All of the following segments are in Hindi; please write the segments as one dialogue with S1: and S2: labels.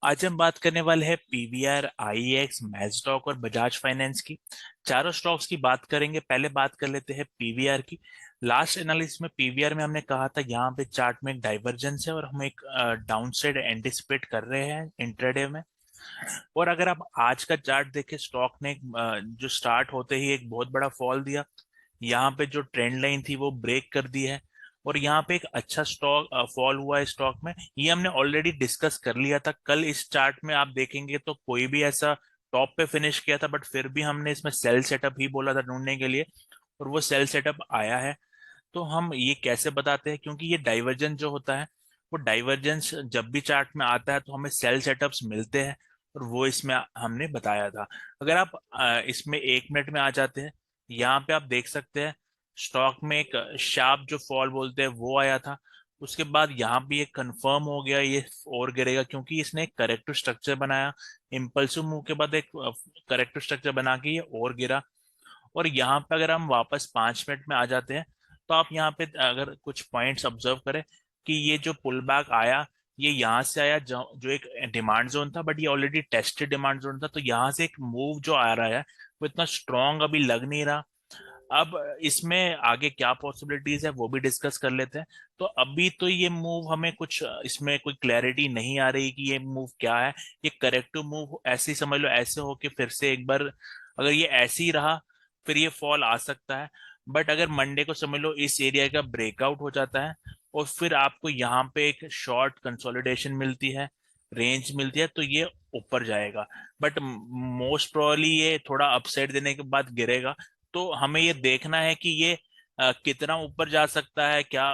S1: आज हम बात करने वाले हैं पीवीआर, आईएक्स, मैजस्टॉक और बजाज फाइनेंस की। चारों स्टॉक्स की बात करेंगे। पहले बात कर लेते हैं पीवीआर की। लास्ट एनालिसिस में पीवीआर में हमने कहा था यहाँ पे चार्ट में एक डाइवर्जेंस है और हम एक डाउनसाइड एंटिसिपेट कर रहे हैं इंट्राडे में। और अगर आप आज का चार्ट देखें, स्टॉक ने जो स्टार्ट होते ही एक बहुत बड़ा फॉल दिया। यहाँ पे जो ट्रेंड लाइन थी वो ब्रेक कर दी है और यहाँ पे एक अच्छा स्टॉक फॉल हुआ है स्टॉक में। ये हमने ऑलरेडी डिस्कस कर लिया था कल। इस चार्ट में आप देखेंगे तो कोई भी ऐसा टॉप पे फिनिश किया था, बट फिर भी हमने इसमें सेल सेटअप ही बोला था ढूंढने के लिए, और वो सेल सेटअप आया है। तो हम ये कैसे बताते हैं, क्योंकि ये डाइवर्जेंस जो होता है, वो डाइवर्जेंस जब भी चार्ट में आता है तो हमें सेल सेटअप्स मिलते हैं, और वो इसमें हमने बताया था। अगर आप इसमें 1 मिनट में आ जाते हैं, यहाँ पे आप देख सकते हैं स्टॉक में एक शार्प जो फॉल बोलते हैं वो आया था। उसके बाद यहाँ भी एक कंफर्म हो गया ये और गिरेगा, क्योंकि इसने एक करेक्टिव स्ट्रक्चर बनाया। इम्पल्सिव मूव के बाद एक करेक्टिव स्ट्रक्चर बना के ये और गिरा। और यहाँ पे अगर हम वापस 5 मिनट में आ जाते हैं, तो आप यहाँ पे अगर कुछ पॉइंट्स ऑब्जर्व करें कि ये जो पुल बैक आया, ये यहाँ से आया जो जो एक डिमांड जोन था, बट ये ऑलरेडी टेस्टेड डिमांड जोन था। तो यहाँ से एक मूव जो आ रहा है वो इतना स्ट्रॉन्ग अभी लग नहीं रहा। अब इसमें आगे क्या पॉसिबिलिटीज है वो भी डिस्कस कर लेते हैं। तो अभी तो ये मूव हमें कुछ इसमें कोई क्लैरिटी नहीं आ रही कि ये मूव क्या है। ये करेक्टिव मूव ऐसे ही समझ लो, ऐसे हो कि फिर से एक बार अगर ये ऐसे ही रहा फिर ये फॉल आ सकता है। बट अगर मंडे को समझ लो इस एरिया का ब्रेकआउट हो जाता है और फिर आपको यहाँ पे एक शॉर्ट कंसोलिडेशन मिलती है, रेंज मिलती है, तो ये ऊपर जाएगा। बट मोस्ट प्रोबेबली ये थोड़ा अपसाइड देने के बाद गिरेगा। तो हमें ये देखना है कि ये कितना ऊपर जा सकता है क्या।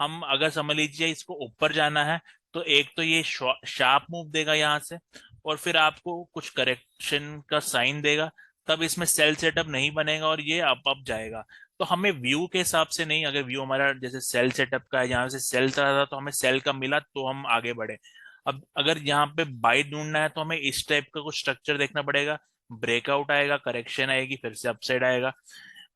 S1: हम अगर समझ लीजिए इसको ऊपर जाना है, तो एक तो ये शार्प मूव देगा यहाँ से, और फिर आपको कुछ करेक्शन का साइन देगा। तब इसमें सेल सेटअप नहीं बनेगा और ये अप जाएगा। तो हमें व्यू के हिसाब से नहीं, अगर व्यू हमारा जैसे सेल सेटअप का है, यहाँ से सेल चला था तो हमें सेल का मिला तो हम आगे बढ़े। अब अगर यहाँ पे बाई ढूंढना है तो हमें इस टाइप का कुछ स्ट्रक्चर देखना पड़ेगा। ब्रेकआउट आएगा, करेक्शन आएगी, फिर से अपसाइड आएगा।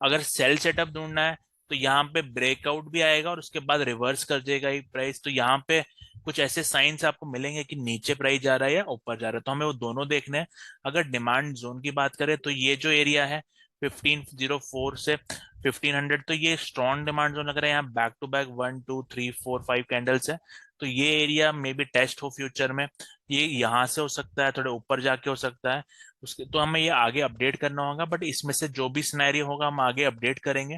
S1: अगर सेल सेटअप ढूंढना है तो यहाँ पे ब्रेकआउट भी आएगा और उसके बाद रिवर्स कर देगा ये प्राइस। तो यहाँ पे कुछ ऐसे साइंस आपको मिलेंगे कि नीचे प्राइस जा रहा है या ऊपर जा रहा है, तो हमें वो दोनों देखने हैं। अगर डिमांड जोन की बात करें तो ये जो एरिया है 1504 से 1500, तो ये स्ट्रॉन्ग डिमांड जोन लग रहा है। यहाँ बैक टू बैक 1 2 3 4 5 कैंडल्स है। तो ये एरिया में भी टेस्ट हो फ्यूचर में। ये यहाँ से हो सकता है, थोड़े ऊपर जाके हो सकता है। उसके तो हमें ये आगे अपडेट करना होगा, बट इसमें से जो भी सिनेरियो होगा हम आगे अपडेट करेंगे।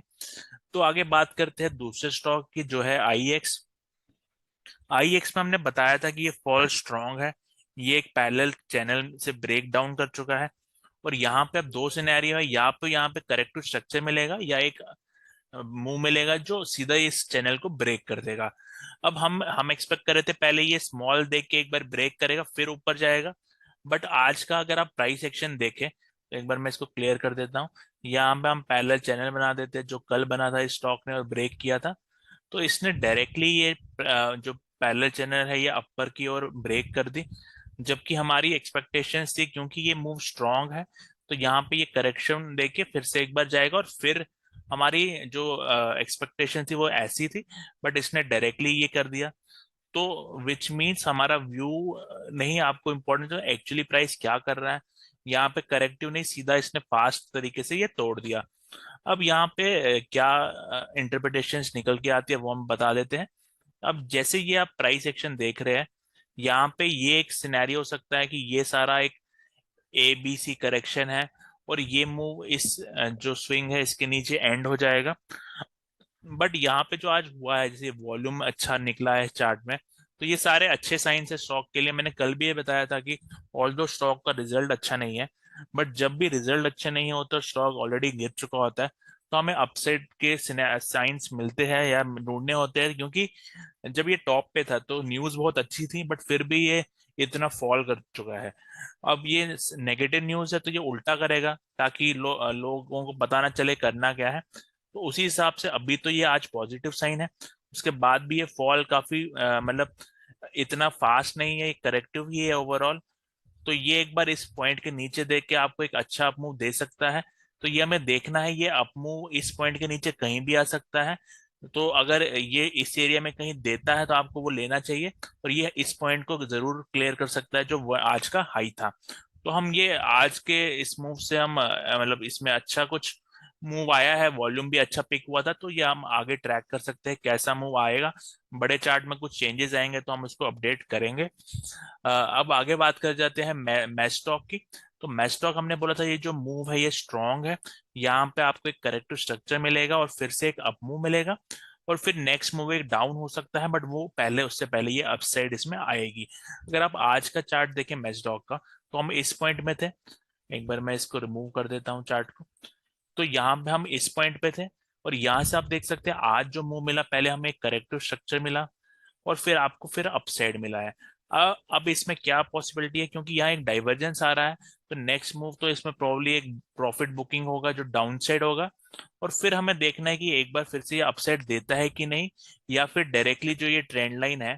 S1: तो आगे बात करते हैं दूसरे स्टॉक की, जो है आईएक्स। आईएक्स में हमने बताया था कि ये फॉल स्ट्रांग है। ये एक पैरेलल चैनल से ब्रेक डाउन कर चुका है। और यहाँ पे अब दो सिनेरियो है, या तो यहाँ पे करेक्टिव स्ट्रक्चर मिलेगा या एक मुंह मिलेगा जो सीधा इस चैनल को ब्रेक कर देगा। अब हम एक्सपेक्ट कर रहे थे पहले ये स्मॉल देख के एक बार ब्रेक करेगा फिर ऊपर जाएगा। बट आज का अगर आप प्राइस एक्शन देखें तो एक बार मैं इसको क्लियर कर देता हूँ। यहाँ पे हम पैरेलल चैनल बना देते हैं जो कल बना था इस स्टॉक ने और ब्रेक किया था। तो इसने डायरेक्टली ये जो पैरेलल चैनल है ये अपर की ओर ब्रेक कर दी। जबकि हमारी एक्सपेक्टेशंस थी, क्योंकि ये मूव स्ट्रांग है, तो यहाँ पे ये करेक्शन देके फिर से एक बार जाएगा और फिर हमारी जो एक्सपेक्टेशन थी वो ऐसी थी। बट इसने डायरेक्टली ये कर दिया। तो विच मीन्स हमारा व्यू नहीं, आपको इम्पोर्टेंट है एक्चुअली प्राइस क्या कर रहा है। यहाँ पे करेक्टिव नहीं, सीधा इसने फास्ट तरीके से ये तोड़ दिया। अब यहाँ पे क्या इंटरप्रिटेशंस निकल के आती है वो हम बता देते हैं। अब जैसे ये आप प्राइस एक्शन देख रहे हैं, यहाँ पे ये एक सिनेरियो हो सकता है कि ये सारा एक ए बी सी करेक्शन है और ये मूव इस जो स्विंग है इसके नीचे एंड हो जाएगा। बट यहाँ पे जो आज हुआ है, जैसे वॉल्यूम अच्छा निकला है चार्ट में, तो ये सारे अच्छे साइंस है स्टॉक के लिए। मैंने कल भी ये बताया था कि ऑल्दो स्टॉक का रिजल्ट अच्छा नहीं है, बट जब भी रिजल्ट अच्छे नहीं होते स्टॉक ऑलरेडी गिर चुका होता है, तो हमें अपसाइड के साइंस मिलते हैं या ढूंढने होते हैं। क्योंकि जब ये टॉप पे था तो न्यूज बहुत अच्छी थी, बट फिर भी ये इतना फॉल कर चुका है। अब ये नेगेटिव न्यूज है तो ये उल्टा करेगा ताकि लोगों को पता ना चले करना क्या है। तो उसी हिसाब से अभी तो ये आज पॉजिटिव साइन है। उसके बाद भी ये फॉल काफी मतलब इतना फास्ट नहीं है, करेक्टिव ही है ओवरऑल। तो ये एक बार इस पॉइंट के नीचे देख के आपको एक अच्छा अपमूव दे सकता है। तो ये हमें देखना है, ये अपमूव इस पॉइंट के नीचे कहीं भी आ सकता है। तो अगर ये इस एरिया में कहीं देता है तो आपको वो लेना चाहिए, और ये इस पॉइंट को जरूर क्लियर कर सकता है जो आज का हाई था। तो हम ये आज के इस मूव से हम मतलब इसमें अच्छा कुछ मूव आया है, वॉल्यूम भी अच्छा पिक हुआ था, तो ये हम आगे ट्रैक कर सकते हैं कैसा मूव आएगा। बड़े चार्ट में कुछ चेंजेस आएंगे तो हम उसको अपडेट करेंगे। अब आगे बात कर जाते हैं मैस्टॉक की। तो मैस्टॉक हमने बोला था ये जो मूव है ये स्ट्रांग है। यहाँ पे आपको एक करेक्टिव स्ट्रक्चर मिलेगा और फिर से एक अप मूव मिलेगा, और फिर नेक्स्ट मूव एक डाउन हो सकता है, बट वो पहले उससे पहले ये अपसाइड इसमें आएगी। अगर आप आज का चार्ट देखें मैस्टॉक का, तो हम इस पॉइंट में थे। एक बार मैं इसको रिमूव कर देता हूँ चार्ट को। तो यहाँ पे हम इस पॉइंट पे थे, और यहाँ से आप देख सकते हैं आज जो मूव मिला, पहले हमें एक करेक्टिव स्ट्रक्चर मिला और फिर आपको फिर अपसाइड मिला है। अब इसमें क्या पॉसिबिलिटी है, क्योंकि यहाँ एक डाइवर्जेंस आ रहा है, तो नेक्स्ट मूव तो इसमें प्रॉब्ली एक प्रॉफिट बुकिंग होगा जो डाउन साइड होगा। और फिर हमें देखना है कि एक बार फिर से ये अपसाइड देता है कि नहीं, या फिर डायरेक्टली जो ये ट्रेंड लाइन है,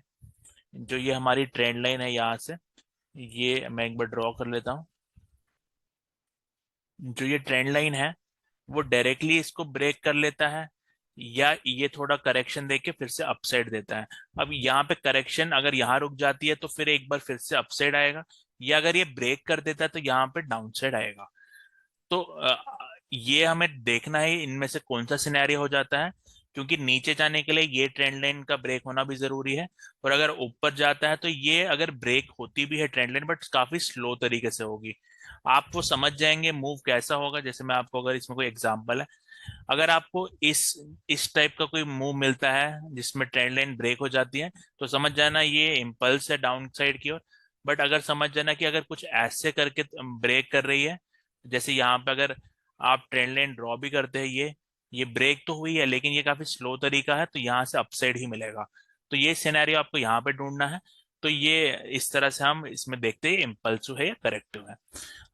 S1: जो ये हमारी ट्रेंड लाइन है यहाँ से, ये मैं एक बार ड्रॉ कर लेता हूँ। जो ये ट्रेंड लाइन है वो डायरेक्टली इसको ब्रेक कर लेता है, या ये थोड़ा करेक्शन देके फिर से अपसाइड देता है। अब यहाँ पे करेक्शन अगर यहाँ रुक जाती है तो फिर एक बार फिर से अपसाइड आएगा, या अगर ये ब्रेक कर देता है तो यहाँ पे डाउन साइड आएगा। तो ये हमें देखना है इनमें से कौन सा सिनेरियो हो जाता है, क्योंकि नीचे जाने के लिए ये ट्रेंड लाइन का ब्रेक होना भी जरूरी है। और अगर ऊपर जाता है तो ये अगर ब्रेक होती भी है ट्रेंड लाइन, बट काफी स्लो तरीके से होगी। आप वो समझ जाएंगे मूव कैसा होगा। जैसे मैं आपको अगर इसमें कोई एग्जांपल है, अगर आपको इस टाइप का कोई मूव मिलता है जिसमें ट्रेंड लाइन ब्रेक हो जाती है, तो समझ जाना ये इम्पल्स है डाउन साइड की ओर। बट अगर समझ जाना कि अगर कुछ ऐसे करके ब्रेक कर रही है, जैसे यहाँ पे अगर आप ट्रेंड लाइन ड्रॉ भी करते हैं, ये ब्रेक तो हुई है लेकिन ये काफी स्लो तरीका है, तो यहाँ से अपसाइड ही मिलेगा। तो ये सिनेरियो आपको यहाँ पे ढूंढना है। तो ये इस तरह से हम इसमें देखते हैं इम्पल्सिव है या करेक्टिव है।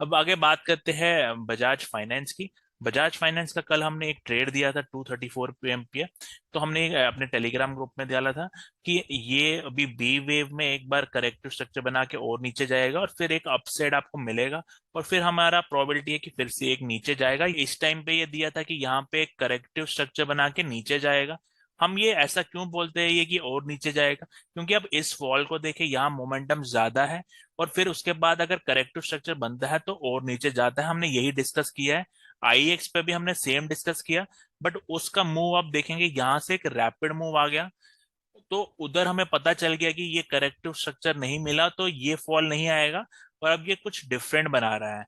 S1: अब आगे बात करते हैं बजाज फाइनेंस की। बजाज फाइनेंस का कल हमने एक ट्रेड दिया था 2:34 PM पे। तो हमने अपने टेलीग्राम ग्रुप में डाला था कि ये अभी बी वेव में एक बार करेक्टिव स्ट्रक्चर बना के और नीचे जाएगा, और फिर एक अपसाइड आपको मिलेगा, और फिर हमारा प्रोबेबिलिटी है कि फिर से एक नीचे जाएगा। इस टाइम पे ये दिया था कि यहाँ पे एक करेक्टिव स्ट्रक्चर बना के नीचे जाएगा। हम ये ऐसा क्यों बोलते हैं ये कि और नीचे जाएगा, क्योंकि अब इस फॉल को देखे यहाँ मोमेंटम ज्यादा है, और फिर उसके बाद अगर करेक्टिव स्ट्रक्चर बनता है तो और नीचे जाता है। हमने यही डिस्कस किया है। आईएक्स पे भी हमने सेम डिस्कस किया, बट उसका मूव आप देखेंगे यहाँ से एक रैपिड मूव आ गया, तो उधर हमें पता चल गया कि ये करेक्टिव स्ट्रक्चर नहीं मिला तो ये फॉल नहीं आएगा, और अब ये कुछ डिफरेंट बना रहा है।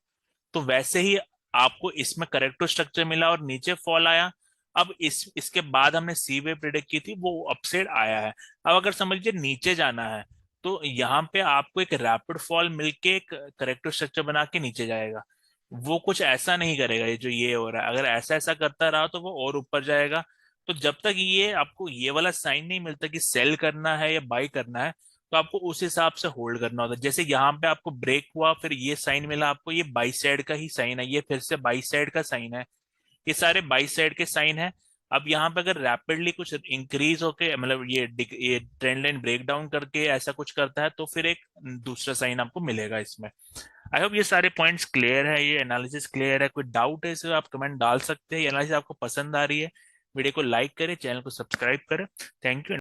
S1: तो वैसे ही आपको इसमें करेक्टिव स्ट्रक्चर मिला और नीचे फॉल आया। अब इसके बाद हमने सी वे प्रिडिक्ट की थी, वो अपसाइड आया है। अब अगर समझ लीजिए नीचे जाना है, तो यहाँ पे आपको एक रैपिड फॉल मिलके एक करेक्टिव स्ट्रक्चर बना के नीचे जाएगा। वो कुछ ऐसा नहीं करेगा ये जो ये हो रहा है, अगर ऐसा ऐसा करता रहा तो वो और ऊपर जाएगा। तो जब तक ये आपको ये वाला साइन नहीं मिलता कि सेल करना है या बाई करना है, तो आपको उस हिसाब से होल्ड करना होता है। जैसे यहाँ पे आपको ब्रेक हुआ, फिर ये साइन मिला आपको, ये बाई साइड का ही साइन है, ये फिर से बाई साइड का साइन है, ये सारे बाई साइड के साइन है। अब यहाँ पे अगर रैपिडली कुछ इंक्रीज होके मतलब ये ट्रेंड लाइन ब्रेक डाउन करके ऐसा कुछ करता है, तो फिर एक दूसरा साइन आपको मिलेगा इसमें। आई होप ये सारे पॉइंट्स क्लियर है, ये एनालिसिस क्लियर है। कोई डाउट है इसे आप कमेंट डाल सकते हैं। ये एनालिसिस आपको पसंद आ रही है, वीडियो को लाइक करें, चैनल को सब्सक्राइब करें। Thank you.